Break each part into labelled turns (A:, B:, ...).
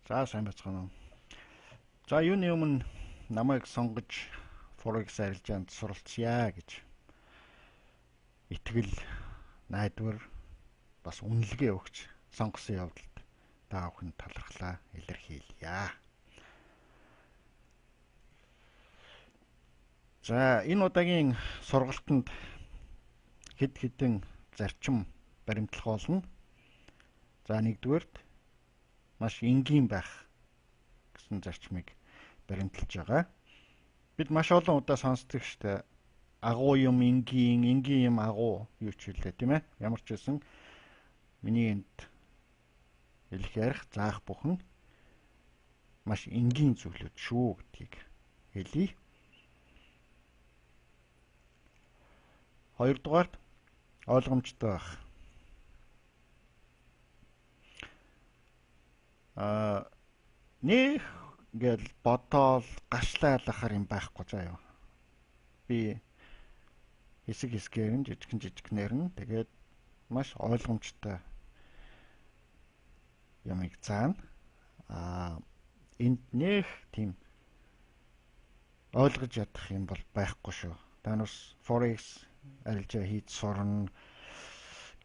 A: За сайн бацгаана уу. За юуны өмнө намайг сонгож Forex арилжаанд суралцъя гэж итгэл найдвар бас үнэлгээ өгч сонгосон явдалд та бүхэнд талархлаа илэрхийлье. За энэ удаагийн сургалтанд хэд хэдэн зарчим баримтлах болно. За нэгдүгээрт маш энгийн байх гэсэн зарчмыг баримталж байгаа. Бид маш олон удаа сонсдог штэ. Агуу юм энгийн юм агуу юу ч хэлээ тийм ээ. Ямар ч байсан миний энд хэлэх ярих заах бүхэн маш энгийн зүйлүүд шүү гэдгийг хэлье. Хоёрдугаарт ойлгомжтой байх. Нэг гэл бодоол гашлайлахаар юм байхгүй заяа. Би хэсгээр нь жижигнэр нь тэгээд маш ойлгомжтой ямыг заана. Энд нэг тийм ойлгож ядах юм бол байхгүй шүү. Та нарс Forex арилжаа хийж сурна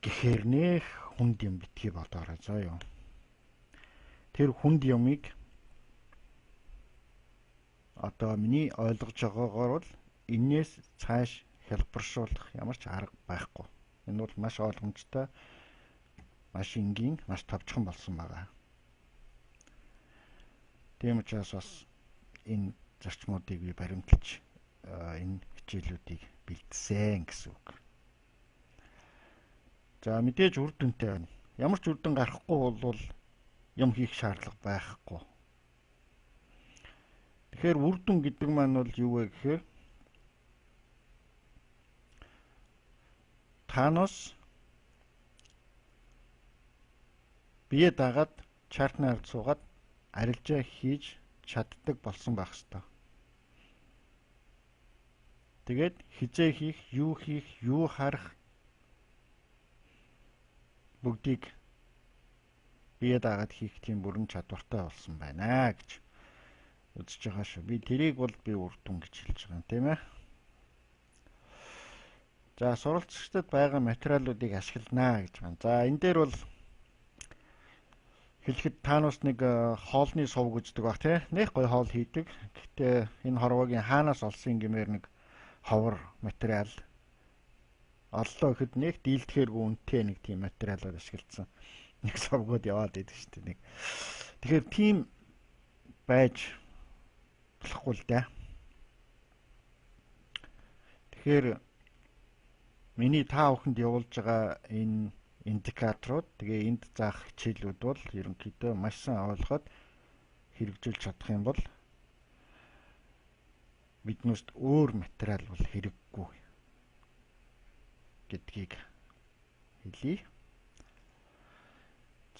A: гэхээр нэг хүнд юм битгий бодоорой заяа. Тэр хүнд юмыг одоо миний ойлгож байгаагаар бол энээс цааш хэлбэршүүлэх ямар ч арга байхгүй. Энэ бол маш ойлгомжтой, маш энгийн, маш товчхон болсон байгаа. Тийм учраас бас энэ зарчмуудыг би баримталж энэ хичээлүүдийг бэлдсэн гэсэн үг. За мэдээж үр дүнтэй байна. Ямар ч үр дүн гарахгүй бол юм хийх шаардлага байхгүй. Тэгэхээр үр дүн гэдэг маань бол юу вэ гэхээр танаас бие дагаад чартны ард суугаад арилжаа хийж чаддаг болсон байх ёстой. Тэгээд хизээ хийх, юу харах бүгдийг бие дагаад хийх тийм бүрэн чадвартай болсон байна гэж үзэж байгаа шүү. Би тэрийг бол би үр дүн гэж хэлж байгаа юм тийм ээ. За суралцагчдад байгаа материалуудыг ашигланаа гэж байна. За энэ дээр бол хэлэхэд таанаас нэг хоолны сув гэждэг баг тийм. Нэх гой хоол хийдэг. Гэхдээ энэ хорвогийн хаанаас олсон гэмээр нэг ховор материал оллоо гэхэд нэг дийлдэхээргүй үнэтэй нэг тийм материалаар ашигласан. Нэг совгод яваад идэв шүү дээ. Тэгэхээр тийм байж болохгүй л дээ. Тэгэхээр миний та бүхэнд явуулж байгаа энэ индикаторууд тэгээ энд заах хичээлүүд бол ерөнхийдөө маш сайн ойлгоод хэрэгжүүлж чадах юм бол биднээс өөр материал бол хэрэггүй гэдгийг хэлье.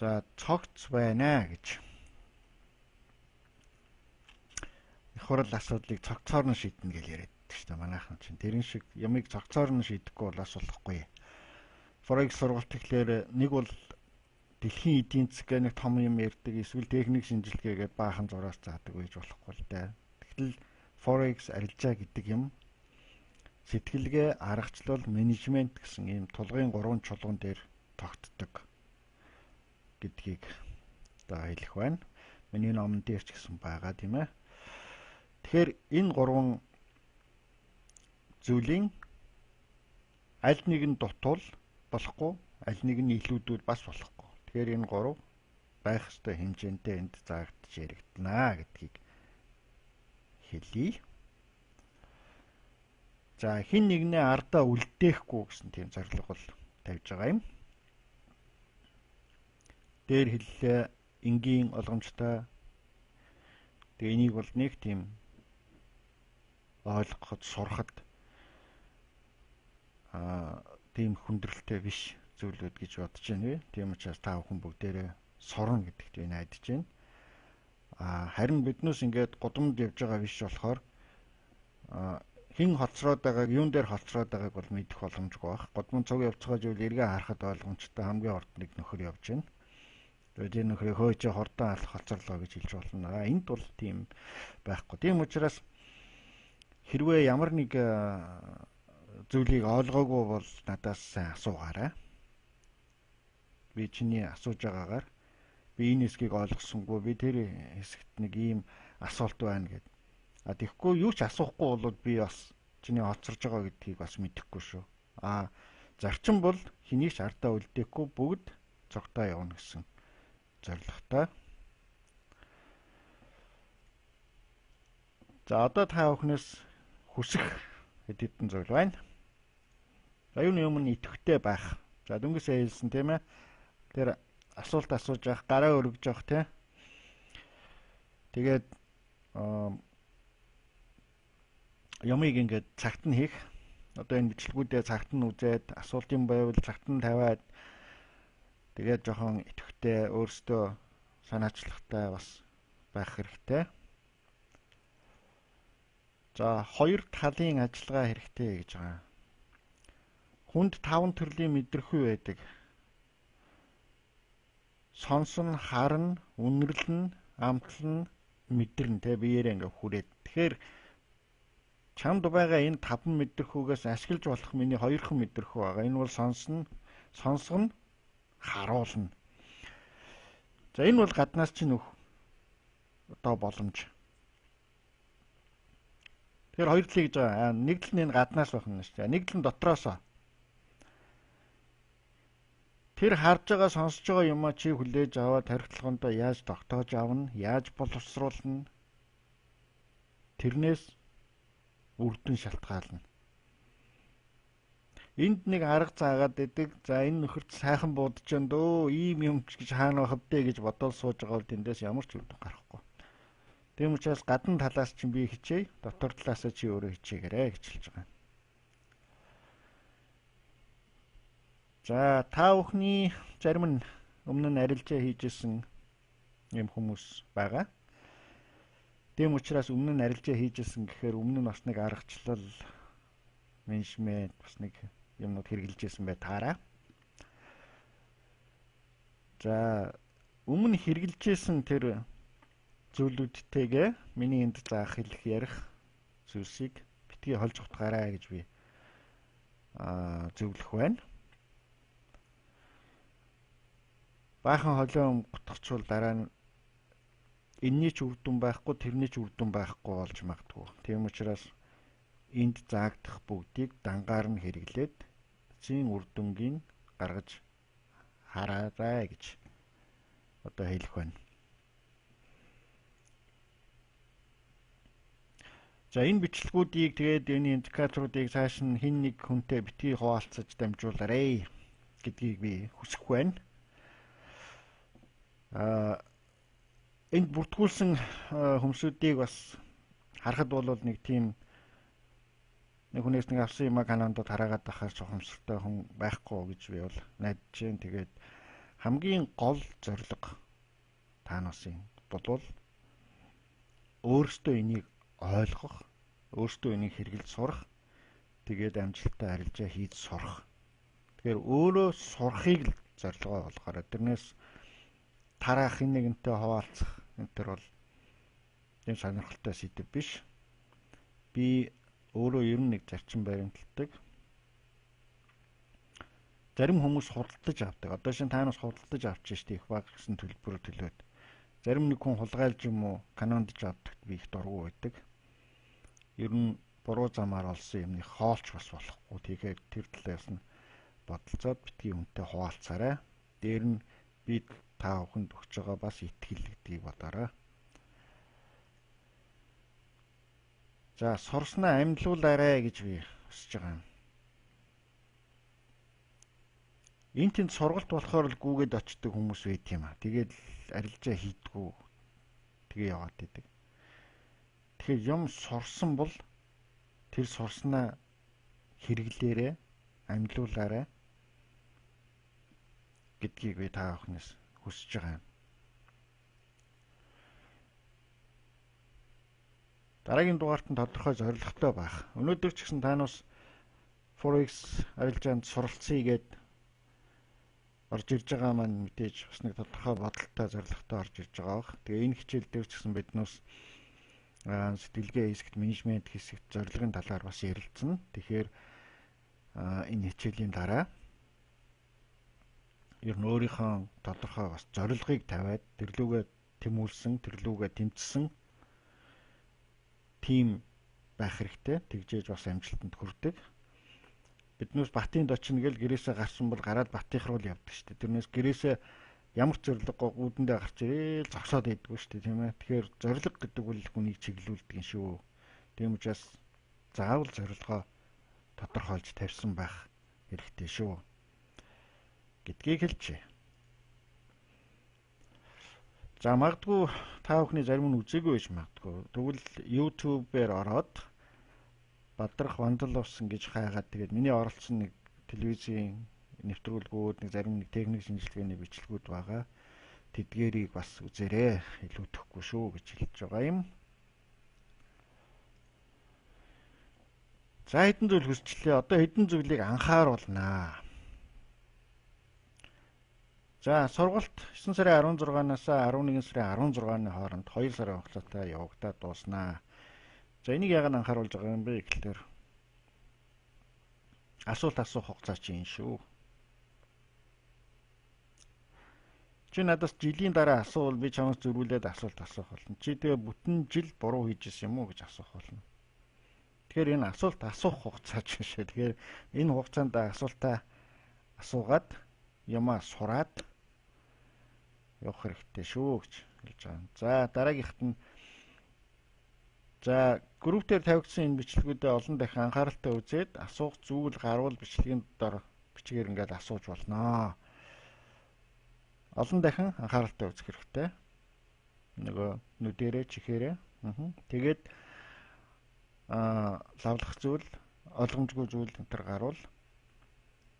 A: За цогц байна гэж. Их хурал асуудлыг цогцоор нь шийднэ гэж яриад байдаг шүү дээ манайхан чинь. Тэрэн шиг ямыг цогцоор нь шийдэхгүй бол бас болохгүй. Forex сургалт гэхлээр нэг бол дэлхийн эдийн засгийн нэг том юм ярьдаг, эсвэл техник шинжилгээгээд баахан зураас заадаг байж болохгүй л дээ. Тэгтэл Forex арилжаа гэдэг юм сэтгэлгээ, аргачлал, менежмент гэсэн ийм тулгын 3 чулуун дээр тогтдог гэдгийг одоо хэлэх байна. Миний номон дээр ч гэсэн байгаа тийм ээ. Тэгэхээр энэ 3 зүйлийн аль нэг нь дутвал болохгүй, аль нэг нь илүүдвэл бас болохгүй. Тэгэхээр энэ 3 байх ёстой хэмжээндээ энд заагдж яригдана гэдгийг хэлье. За хин нэгнээ ардаа үлдээхгүй гэсэн тийм зорилго бол тавьж байгаа юм. Дээр хэллээ энгийн ойлгомжтой. Тэгээ энийг бол нэг тийм ойлгоход, сурахад тийм хүндрэлтэй биш зүйлүүд гэж бодож байна. Тийм учраас та бүхэн бүгдээрээ сурна гэдэгт би найдаж байна. Харин биднээс ингээд гудамд явж байгаа биш болохоор хин хоцроод байгааг, юун дээр хоцроод байгааг бол мэдэх боломжгүй байх. Гудамд цуг явцгааж үл эргээ харахад ойлгомжтой хамгийн урд нэг нөхөр явж байна. Тэгээд энэ нөхрөө хөөж хордон алах хоцорлоо гэж хэлж болно. Энд бол тийм байхгүй. Тийм учраас хэрвээ ямар нэг зүйлийг ойлгоогүй бол надаас сайн асуугаарай. Би чиний асууж байгаагаар би энэ хэсгийг ойлгосонгүй, би тэр хэсэгт нэг ийм асуулт байна гэд. Тэгэхгүй юу ч асуухгүй бол би бас чиний хоцорж байгаа гэдгийг бас мэдэхгүй шүү. Зарчим бол хэнийг ч ардаа үлдээхгүй бүгд цогтоо явна гэсэн зорилготой. За одоо та бүхнээс хүсэх хэд хэдэн зүйл байна. За юуны өмнө идэвхтэй байх. За дүнгээсээ хэлсэн тийм ээ. Тэр асуулт асууж явах, гараа өргөж явах тийм. Тэгээд ямыг ингээд цагт нь хийх. Одоо энэ бичлэгүүдээ цагт нь үзээд асуултын байвал цагт нь тавиад тэгээд жоохон идэвхтэй өөрсдөө санаачлахтай бас байх хэрэгтэй. За хоёр талын ажиллагаа хэрэгтэй гэж байгаа. Хүнд 5 төрлийн мэдрэхүй байдаг. Сонсон, харна, үнэрлэн, амтлан, мэдэрнэ те биеэрээ ингээ хүрээд. Тэгэхээр чамд байгаа энэ 5 мэдрэхүйгээс ашиглаж болох миний 2хан мэдрэхүй байгаа. Энэ бол сонсгоно, харуулна. За энэ бол гаднаас чинь одоо боломж. Тэгэхээр хоёр талыг гэж байгаа. Нэг л нь энэ гаднаас байх нь шүү дээ. Нэг л нь дотроосоо. Тэр харж байгаа, сонсож байгаа юмаа чи хүлээж аваад тархитлагондоо яаж тогтоож авна, яаж боловсруулна. Тэрнээс үрдэн шалтгаална. Энд нэг арга заагаад идэг. За энэ нөхөрт сайхан буудаж байна дөө. Ийм юм гэж хаана байх вэ гэж бодоод сууж байгаа бол тэндээс ямар ч үр дүн гарахгүй. Тийм учраас гадна талаас чинь би хичээе, дотор талаасаа чи өөрөө хичээгээрэй гэж хэлж байгаа. За та бүхний зарим нь өмнө нь арилжаа хийжсэн юм хүмүүс байгаа. Тийм учраас өмнө нь арилжаа хийжсэн гэхээр өмнө нь бас нэг аргачлал, менежмент бас нэг юмнууд хэрэгжилжсэн бай таараа. За өмнө хэрэгжилжсэн тэр зүйлүүдтэйгээ миний энд заах хэлэх ярих зүйлсийг битгий холж утгаарай гэж би зөвлөх байна. Баахан холион гутгачвал дараа нь энэний ч үр дүн байхгүй, тэрний ч үр дүн байхгүй болж магадгүй. Тийм учраас энд заагдах бүгдийг дангаар нь хэрэглээд зин үр дүнгийн гаргаж хараарай гэж одоо хэлэх байна. За энэ бичлэгүүдийг тэгээд энэ индикаторуудыг цааш нь хин нэг хүнтэй битгий хуваалцаж дамжуулаарай гэдгийг би хүсэх байна. Энд бүртгүүлсэн хүмүүсүүдийг бас харахад бол нэг тийм нэг хүнээс нэг авсан юм канондод хараагаад байхаар ухамсартай хүн байхгүй гэж би бол найдаж байна. Тэгээд хамгийн гол зорилго таануусын бол өөрсдөө энийг ойлгох, өөрсдөө энийг хэрэгэлж сурах, тэгээд амжилттай арилжаа хийж сурах. Тэгэхээр өөрөө сурахыг л зорилгоо болгохоор тэрнээс тараах нэгэнтэй хуваалцах энэ төр бол юм сонирхолтой сэдв биш. Би өөрөө ер нь нэг зарчим баримталдаг. Зарим хүмүүс худалдаж авдаг. Одоо шин таанаас худалдаж авч штэ их баг гэсэн төлбөрөөр төлөөд. Зарим нэг хүн хулгайлж юм уу канондж авдагт би их дургу байдаг. Ер нь буруу замаар олсон юмны хоолч бас болохгүй. Тэгэхээр тэр талаас нь бодолцоод битгий хүнтэй хуваалцаарай. Дээр нь би та бүхэнд өгч байгаа бас итгэл гэдгийг бодоорой. За сурснаа амьдлуулаарай гэж би хүсэж байгаа юм. Энд тэнд сургалт болохоор л гүгээд очдөг хүмүүс байт юм аа. Тэгээд арилжаа хийдгүү. Тэгээ яваад идэг. Тэгэхээр юм сурсан бол тэр сурснаа хэрэглээрээ амьдлуулаарай гэдгийг би та бүхнээс хүсэж байгаа юм. Дараагийн дугаарт нь тодорхой зорилготой байх. Өнөөдөр ч гэсэн таанаас 4X арилжаанд суралцъя гээд орж ирж байгаа маань мэдээж бас нэг тодорхой бодолтой зорилготой орж ирж байгаа бох. Тэгээ энэ хичээл дээр ч гэсэн биднээс сэтгэлгээ хэсэгт, менежмент хэсэгт зорилгын талаар бас ярилцсан. Тэгэхээр энэ хичээлийн дараа ер нь өөрийнхөө тодорхой бас зорилгыг тавиад тэрлүүгээ тэмүүлсэн, тэрлүүгээ тэмцсэн тим байх хэрэгтэй. Тэгжээж бас амжилтанд хүрдэг. Биднээс Батынд очино гэл гэрээсээ гарсан бол гараад Батынх руу явдаг шүү дээ. Тэрнээс гэрээсээ ямар ч зорилгогүй гүүдэндээ гарч ирээл зогсоод байдгүй шүү дээ, тийм ээ. Тэгэхээр зорилго гэдэг бол хүнийг чиглүүлдэг юм шүү. Тийм учраас заавал зорилгоо тодорхойлж тавьсан байх хэрэгтэй шүү гэдгийг хэлжээ. За магадгүй та бүхний зарим нь үзээгүй байж магадгүй. Тэгвэл YouTube-ээр ороод Байхгүй-В.Бадрах гэж хайгаад тэгээд миний оролцсон нэг телевизийн нэвтрүүлгүүд, нэг зарим нэг техник шинжилгээний бичлэгүүд байгаа. Тэдгээрийг бас үзээрэй. Илүүдэхгүй шүү гэж хэлж байгаа юм. За хэдэн зүйл хүсчлээ. Одоо хэдэн зүйлийг анхааруулнаа. За сургалт 9 сарын 16-наас 11 сарын 16-ны хооронд 2 сарын хугацаатай явагдаад дууснаа. За энийг яагаад анхааруулж байгаа юм бэ гэхлээр асуулт асуух хугацаа чинь шүү. Чи надаас жилийн дараа асуувал би чамаас зөрүүлээд асуулт асуух болно. Чи тэгээ бүтэн жил буруу хийжсэн юм уу гэж асуух болно. Тэгэхээр энэ асуулт асуух хугацаа чинь шээ. Тэгэхээр энэ хугацаанд асуултаа асуугаад ямаа сураад явах хэрэгтэй шүү гэж хэлж байгаа. За дараагийнхт нь за группээр тавигдсан энэ бичлэгүүдээ олон дахин анхааралтай үзээд асуух зүйл гарвал бичлэгийн дор бичгээр ингээд асууж болно. Олон дахин анхааралтай үзэх хэрэгтэй. Нөгөө нүдэрээ чихээрээ. Тэгээд лавлах зүйл, ойлгомжгүй зүйл энэ төр гарвал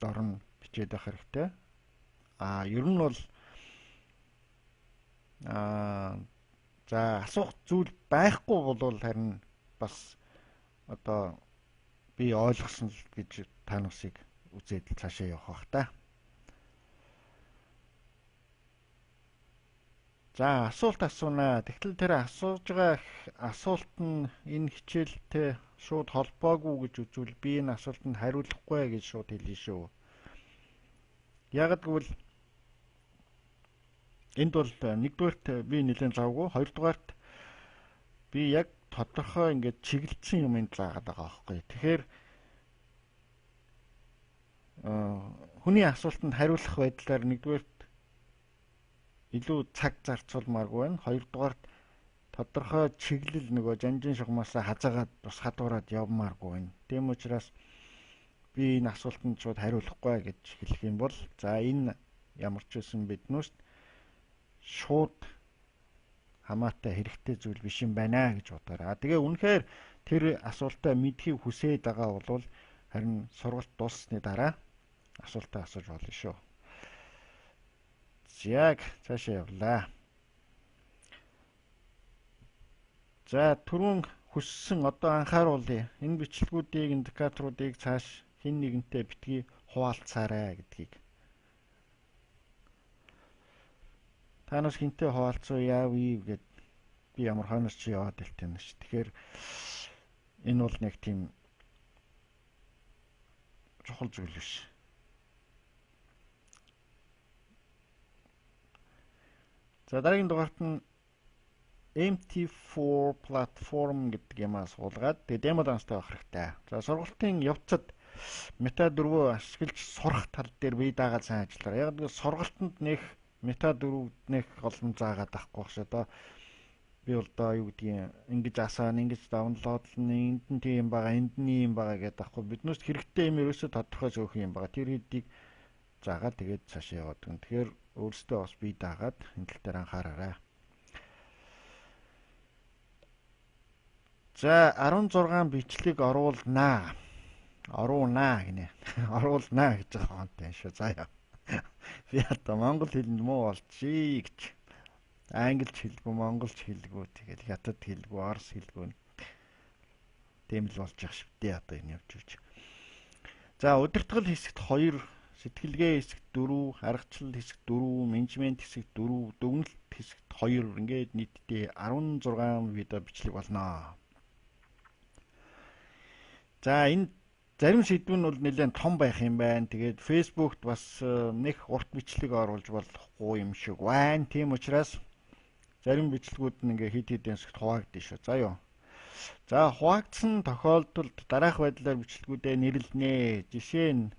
A: дор нь бичээд байх хэрэгтэй. Ер нь бол за асуух зүйл байхгүй бол харин бас одоо би ойлгосон л гэж та нарыг үзээд цаашаа явах бах та. За асуулт асуунаа. Тэгтэл тэр асууж байгаа асуулт нь энэ хичээлтэй шууд холбоогүй гэж үзвэл би энэ асуултанд хариулахгүй гэж шууд хэлье шүү. Яг гэвэл энд бол нэгдүгээрт би нэлээд завгүй, хоёрдугаарт би яг тодорхой ингээд чиглэлсэн юм энд заагаад байгаа байхгүй. Тэгэхээр хүний асуултанд хариулах байдлаар нэгдүгээрт илүү цаг зарцуулмааргүй байна. Хоёрдугаарт тодорхой чиглэл нөгөө жанжин шугамаасаа хазаагаад бас хадуураад явмааргүй байна. Тийм учраас би энэ асуултанд шууд хариулахгүй гэж хэлэх юм бол за энэ ямар ч үсэн биднээс шууд хамаатай хэрэгтэй зүйл биш юм байна гэж бодоорой. Тэгээ үнэхээр тэр асуултаа мэдхийг хүсээд байгаа бол харин сургалт дууссны дараа асуултаа асууж болно шүү. Яг цаашаа явлаа. За түрүүн хүссэн одоо анхааруулъя. Энэ бичлэгүүдийг, индикаторуудыг цааш хэн нэгэнтэй битгий хуваалцаарай гэдгийг. Танаас хинтээ хуваалцуу яав гэд би ямар хойноос чи яваад илтэн ш. Тэгэхээр энэ бол нэг тийм чухал зүйл биш. За дараагийн дугаарт нь MT4 platform гэдэг юмаа суулгаад тэгээ демо данстай байх хэрэгтэй. За сургалтын явцад мета 4 ашиглаж сурах тал дээр бие дагаад сайн ажиллаарай. Яг нэг сургалтанд нэг мета 4-д нэг олон заагаад авахгүй багш. Одоо би бол одоо юу гэдгийг ингэж асаана, ингэж даунлоодлно, энд нь тийм байгаа, энд нь юм байгаа гэдэг авахгүй. Биднээс хэрэгтэй юм ерөөсөө тодорхой зөвөх юм байгаа. Тэр хэдийг заагаад тэгээд цаашаа яваад гэн. Тэгэхээр өөрсдөө бас бие даагаад энэ тал дээр анхаараарай. За 16 бичлэг оруулнаа. Оруулнаа гинэ. Оруулнаа гэж байгаа юм тийм шүү. За яа. Би одоо монгол хэлэнд муу болчихъя гэж. Англич хэлгүй, монголч хэлгүй, тэгэл хятад хэлгүй, орос хэлгүй. Тийм л болж явах шивдээ одоо энэ явж. За удирдгал хэсэгт 2 Сэтгэлгээ хэсэгт 4, аргачлал хэсэгт 4, менежмент хэсэгт 4, дүгнэлт хэсэгт 2 ингээд нийтдээ 16 видео бичлэг болно. За энэ зарим сэдв нь бол нэлээд том байх юм байна. Тэгээд Facebook-т бас нэг урт бичлэг оруулж болохгүй юм шиг байна. Тийм учраас зарим бичлэгүүд нь ингээ хид хидэн хэсэгт хуваагдсан шүү. За юу. За хуваагдсан тохиолдолд дараах байдлаар бичлэгүүдээ нэрлэнэ. Жишээ нь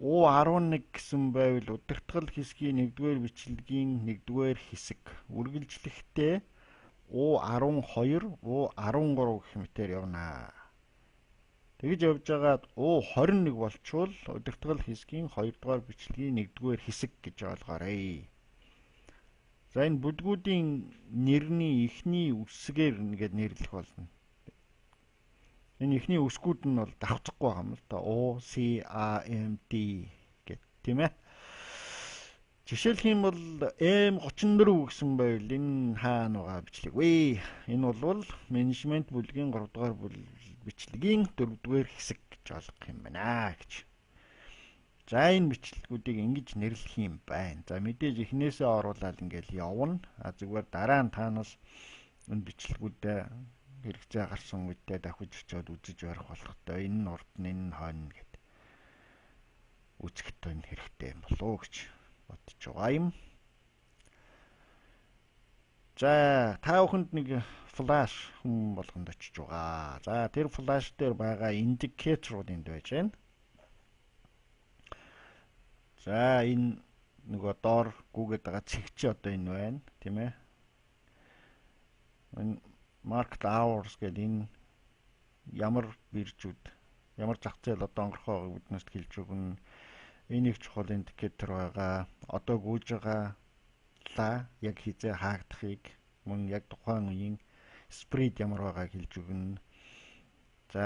A: U11 гэсэн байвал удирдгал хэсгийн 1-р бичлэгийн 1-р хэсэг. Үргэлжлэхдээ U12, U13 гэх мэтээр явна. Тэгж явж байгаад U21 болчвол удирдгал хэсгийн 2-р бичлэгийн 1-р хэсэг гэж ойлгоорой. За энэ бүлгүүдийн нэрний эхний үсгээр ингээд нэрлэх болно. Энэ эхний үсгүүд нь бол давхцахгүй байгаа юм л да. O, C, A, M, D гэх тийм ээ. Жишээлх юм бол M34 гэсэн байвал энэ хаана байгаа бичлэг вэ? Энэ бол менежмент бүлгийн 3 дугаар бичлэгийн 4 дугаар хэсэг гэж ойлгох юм байна гэж. За энэ бичлэгүүдийг ингэж нэрлэх юм байна. За мэдээж эхнээсээ оруулаад ингээл явна. Зүгээр дараа нь танаас энэ бичлэгүүдээ хэрэгцээ гарсан үедээ давхиж очиод үзэж барих болохтой. Энэ нь урд нь энэ нь хойно гэд үзэхдээ энэ хэрэгтэй юм болов гэж бодож байгаа юм. За та бүхэнд нэг флаш хүм болгонд очиж байгаа. За тэр флаш дээр байгаа индикаторууд энд байж байна. За энэ нөгөө доор гүгээд байгаа цэгч одоо энэ байна, тийм ээ. Энэ market hours гэдэг энэ ямар биржүүд, ямар зах зээл одоо онгорхоо биднээс хэлж өгнө. Энийг чухал индикатор байгаа. Одоо гүйж байгаа яг хизээ хаагдахыг, мөн яг тухайн үеийн спред ямар байгааг хэлж өгнө. За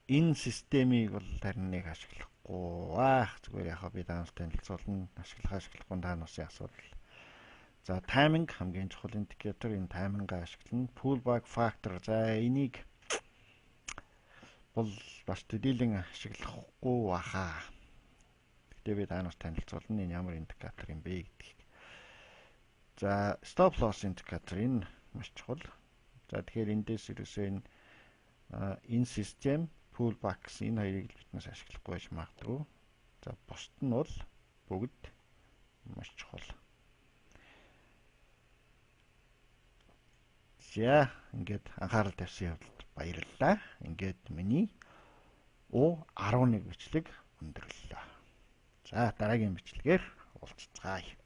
A: энэ системийг бол харин нэг ашиглахгүй. Зүгээр яхаа би таанаас танилцуулна. Ашиглахгүй таанаас асуудал. За тайминг хамгийн чухал индикатор, энэ таймингаа ашиглана. Pullback factor. За энийг бол бас төдийлөн ашиглахгүй баха. Гэтэ би таанаас танилцуулна. Энэ ямар индикатор юм бэ гэдгийг. За stop loss индикатор энэ маш чухал. За тэгэхээр эндээс ерөөсөө энэ систем pullback энэ хоёрыг биднээс ашиглахгүй байж магадгүй. За бусд нь бол бүгд маш чухал. За ингээд анхаарал тавьсан явдалд баярлалаа. Ингээд миний U11 бичлэг өндөрлөө. За дараагийн бичлэгээр уулзцгаая.